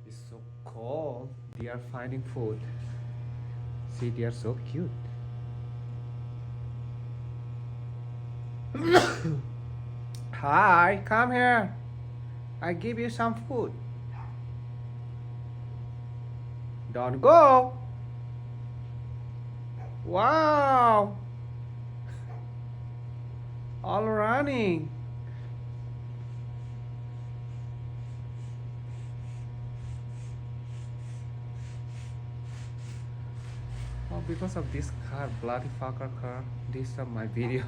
It's so cold. They are finding food. See, they are so cute. Hi, come here. I give you some food. Don't go. Wow, all running. Oh, because of this car, bloody fucker car, disturb my video.